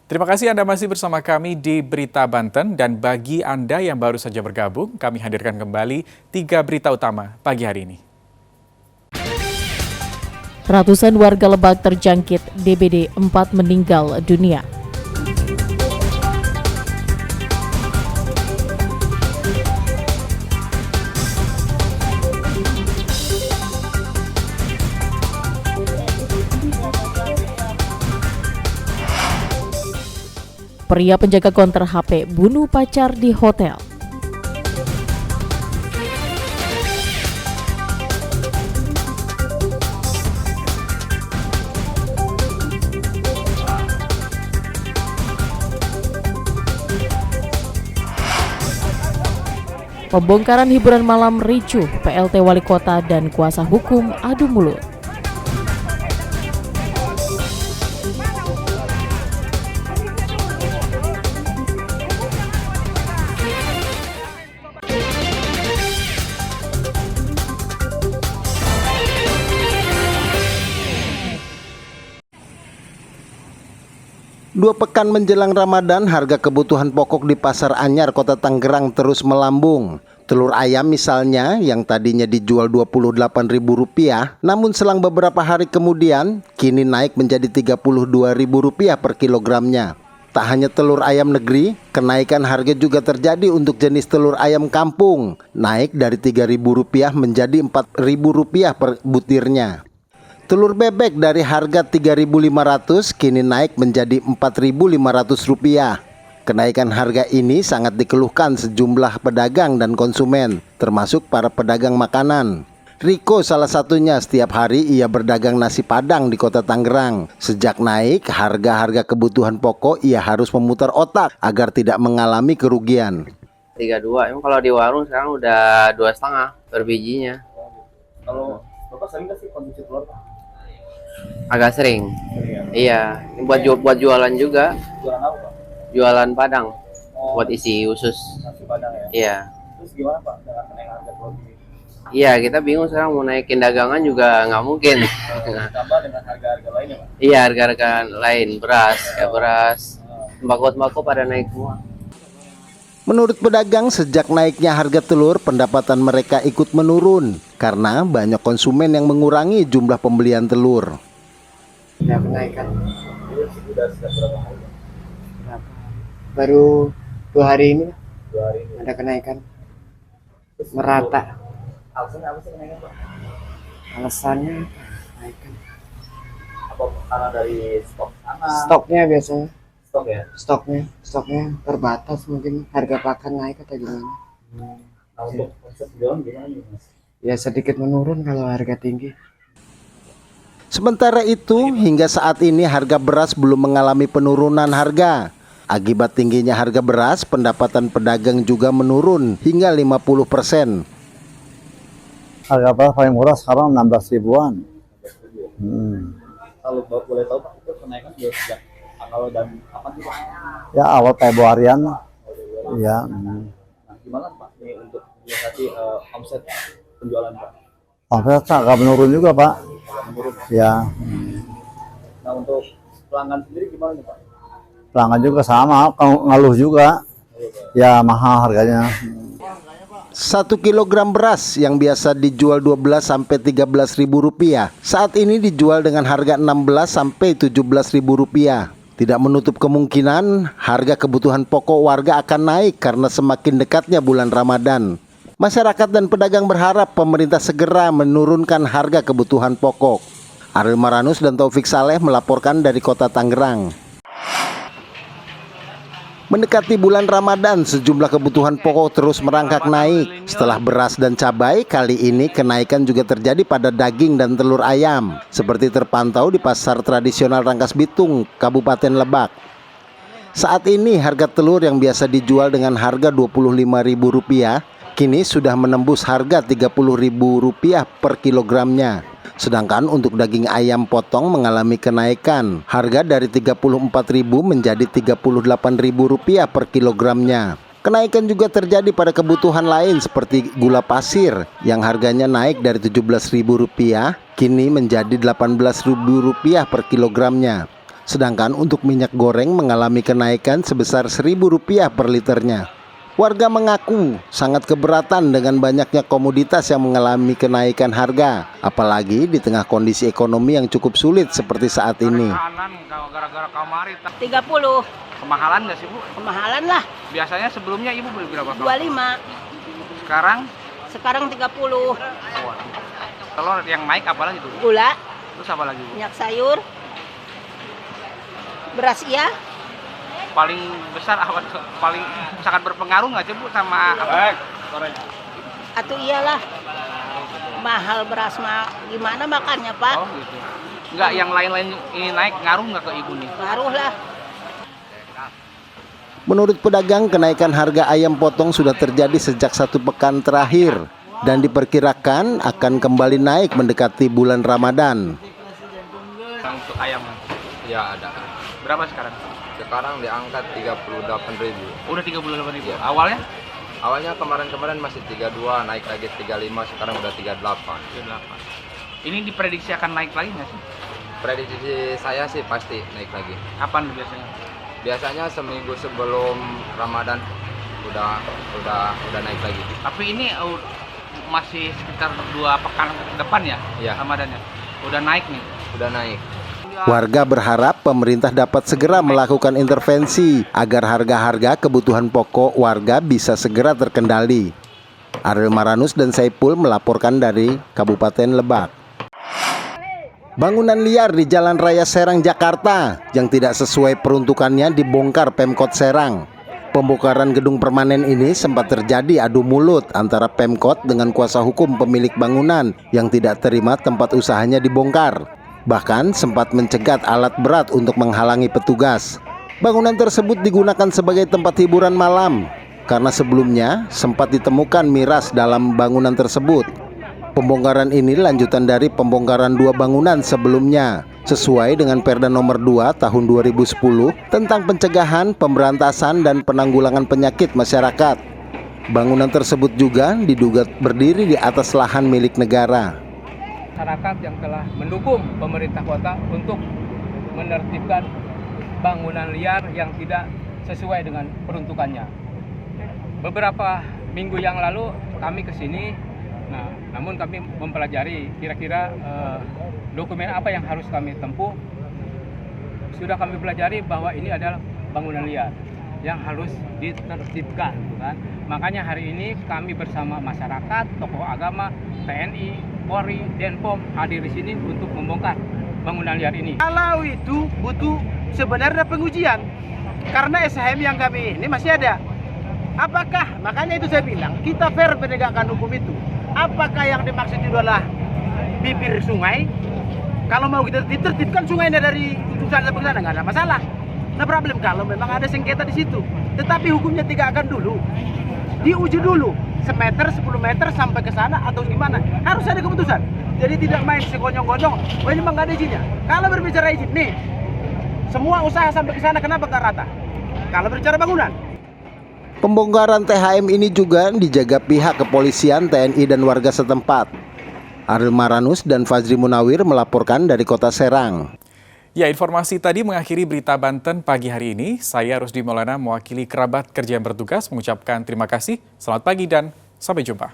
Terima kasih Anda masih bersama kami di Berita Banten, dan bagi Anda yang baru saja bergabung, kami hadirkan kembali 3 berita utama pagi hari ini. Ratusan warga Lebak terjangkit DBD, 4 meninggal dunia. Pria penjaga konter HP bunuh pacar di hotel. Pembongkaran hiburan malam ricuh, PLT Wali Kota dan kuasa hukum adu mulut. Dua pekan menjelang Ramadan, harga kebutuhan pokok di Pasar Anyar, Kota Tangerang terus melambung. Telur ayam misalnya yang tadinya dijual Rp28.000, namun selang beberapa hari kemudian kini naik menjadi Rp32.000 per kilogramnya. Tak hanya telur ayam negeri, kenaikan harga juga terjadi untuk jenis telur ayam kampung, naik dari Rp3.000 menjadi Rp4.000 per butirnya. Telur bebek dari harga Rp3.500 kini naik menjadi Rp4.500. Kenaikan harga ini sangat dikeluhkan sejumlah pedagang dan konsumen, termasuk para pedagang makanan. Riko salah satunya, setiap hari ia berdagang nasi Padang di Kota Tangerang. Sejak naik harga-harga kebutuhan pokok, ia harus memutar otak agar tidak mengalami kerugian. 32, emang kalau di warung sekarang udah 2,5 per bijinya. Kalau Bapak sering nggak sih konsumsi telur, Pak? Agak sering. Ya? Iya, ini buat jualan juga. Jualan apa, Pak? Jualan Padang. Buat isi usus. Nasi Padang ya? Iya. Terus gimana, Pak, dengan kenaikan harga telur ini? Iya, kita bingung sekarang mau naikin dagangan juga nggak mungkin. Tambah dengan harga-harga lainnya, Pak? Iya, harga-harga lain, beras, sembako pada naik semua. Menurut pedagang, sejak naiknya harga telur, pendapatan mereka ikut menurun karena banyak konsumen yang mengurangi jumlah pembelian telur. Udah kenaikan. Sudah sejak berapa hari? Baru 2 hari ini 2 hari ini. ada kenaikan. Terus Merata. Alasannya apa sih kenaikan, Pak? Alasannya kenaikan. Apa karena dari stok sana? Stoknya biasanya. Stok ya? Stoknya terbatas, mungkin harga pakan naik atau gimana. Nah, untuk konsep jualan gimana nih, Mas? Ya sedikit menurun kalau harga tinggi. Sementara itu, hingga saat ini harga beras belum mengalami penurunan harga. Akibat tingginya harga beras, pendapatan pedagang juga menurun hingga 50%. Harga beras paling murah sekarang 16 ribuan. Kalau Bapak boleh tahu, Pak, itu kenaikan sudah sejak tanggal dan kapan sih, Pak? Ya awal Februarian. Ya. Nah, gimana, Pak, ini untuk menyiasati omset penjualan, Pak? Omset agak menurun juga, Pak. Agak menurun. Ya. Nah, untuk pelanggan sendiri gimana nih, Pak? Pelanggan juga sama, ngeluh juga. Ya mahal harganya. 1 kilogram beras yang biasa dijual Rp12.000–13.000 saat ini dijual dengan harga Rp16.000–17.000. Tidak menutup kemungkinan harga kebutuhan pokok warga akan naik karena semakin dekatnya bulan Ramadan. Masyarakat dan pedagang berharap pemerintah segera menurunkan harga kebutuhan pokok. Ariel Maranus dan Taufik Saleh melaporkan dari Kota Tangerang. Mendekati bulan Ramadan, sejumlah kebutuhan pokok terus merangkak naik. Setelah beras dan cabai, kali ini kenaikan juga terjadi pada daging dan telur ayam, seperti terpantau di Pasar Tradisional Rangkas Bitung, Kabupaten Lebak. Saat ini harga telur yang biasa dijual dengan harga Rp25.000 kini sudah menembus harga Rp30.000 per kilogramnya. Sedangkan untuk daging ayam potong mengalami kenaikan, harga dari Rp34.000 menjadi Rp38.000 per kilogramnya. Kenaikan juga terjadi pada kebutuhan lain seperti gula pasir yang harganya naik dari Rp17.000 kini menjadi Rp18.000 per kilogramnya. Sedangkan untuk minyak goreng mengalami kenaikan sebesar Rp1.000 per liternya. Warga mengaku sangat keberatan dengan banyaknya komoditas yang mengalami kenaikan harga, apalagi di tengah kondisi ekonomi yang cukup sulit seperti saat ini. Gara-gara kamari 30. kemahalan nggak sih Bu? Kemahalan lah. Biasanya sebelumnya Ibu beli berapa? 25. Sekarang 30. telur yang naik apa lagi tuh? Gula, Terus apa lagi Bu? minyak sayur, beras iya. Paling besar apa tuh? Paling sangat berpengaruh nggak sih Bu sama apa? Atau iyalah. Mahal beras mah gimana makannya, Pak? Oh gitu. Nggak, yang lain-lain ini naik ngaruh nggak ke Ibu nih? Ngaruh lah. Menurut pedagang, kenaikan harga ayam potong sudah terjadi sejak 1 pekan terakhir dan diperkirakan akan kembali naik mendekati bulan Ramadan. Untuk ayam Ya ada. berapa sekarang? Sekarang diangkat 38.000. Udah 38.000. Iya. Awalnya? Awalnya kemarin masih 32, naik lagi 35, sekarang udah 38. 38. Ini diprediksi akan naik lagi nggak sih? Prediksi saya sih pasti naik lagi. Kapan biasanya? Biasanya seminggu sebelum Ramadan udah naik lagi. Tapi ini masih sekitar 2 pekan ke depan ya? Iya. Ramadannya. Udah naik nih. Udah naik. Warga berharap pemerintah dapat segera melakukan intervensi agar harga-harga kebutuhan pokok warga bisa segera terkendali. Ariel Maranus dan Saipul melaporkan dari Kabupaten Lebak. Bangunan liar di Jalan Raya Serang, Jakarta yang tidak sesuai peruntukannya dibongkar Pemkot Serang. Pembongkaran gedung permanen ini sempat terjadi adu mulut antara Pemkot dengan kuasa hukum pemilik bangunan yang tidak terima tempat usahanya dibongkar. Bahkan sempat mencegat alat berat untuk menghalangi petugas. Bangunan tersebut digunakan sebagai tempat hiburan malam karena sebelumnya sempat ditemukan miras dalam bangunan tersebut. Pembongkaran ini lanjutan dari pembongkaran 2 bangunan sebelumnya sesuai dengan Perda Nomor 2 Tahun 2010 tentang pencegahan, pemberantasan, dan penanggulangan penyakit masyarakat. Bangunan tersebut juga diduga berdiri di atas lahan milik negara. Masyarakat yang telah mendukung pemerintah kota untuk menertibkan bangunan liar yang tidak sesuai dengan peruntukannya. Beberapa minggu yang lalu kami ke sini, namun kami mempelajari kira-kira dokumen apa yang harus kami tempuh. Sudah kami pelajari bahwa ini adalah bangunan liar yang harus ditertibkan, kan? Makanya hari ini kami bersama masyarakat, tokoh agama, TNI, Polri, Denpom hadir di sini untuk membongkar bangunan liar ini. Kalau itu butuh sebenarnya pengujian, karena SHM yang kami ini masih ada. Apakah, makanya itu saya bilang, kita fair menegakkan hukum itu. Apakah yang dimaksud itu adalah bibir sungai? Kalau mau kita ditertibkan sungainya dari ujung sana sampai sana, nggak ada masalah. Nah problem kalau memang ada sengketa di situ, tetapi hukumnya tegakkan dulu, diuji dulu, semeter, 10 meter sampai ke sana atau gimana, harus ada keputusan. Jadi tidak main sekonyong-konyong, oh ini memang nggak ada izinnya. Kalau berbicara izin, nih, semua usaha sampai ke sana kenapa nggak rata? Kalau berbicara bangunan. Pembongkaran THM ini juga dijaga pihak kepolisian, TNI, dan warga setempat. Ariel Maranus dan Fazri Munawir melaporkan dari Kota Serang. Ya, informasi tadi mengakhiri berita Banten pagi hari ini. Saya Rusdi Maulana mewakili kerabat kerja yang bertugas mengucapkan terima kasih, selamat pagi dan sampai jumpa.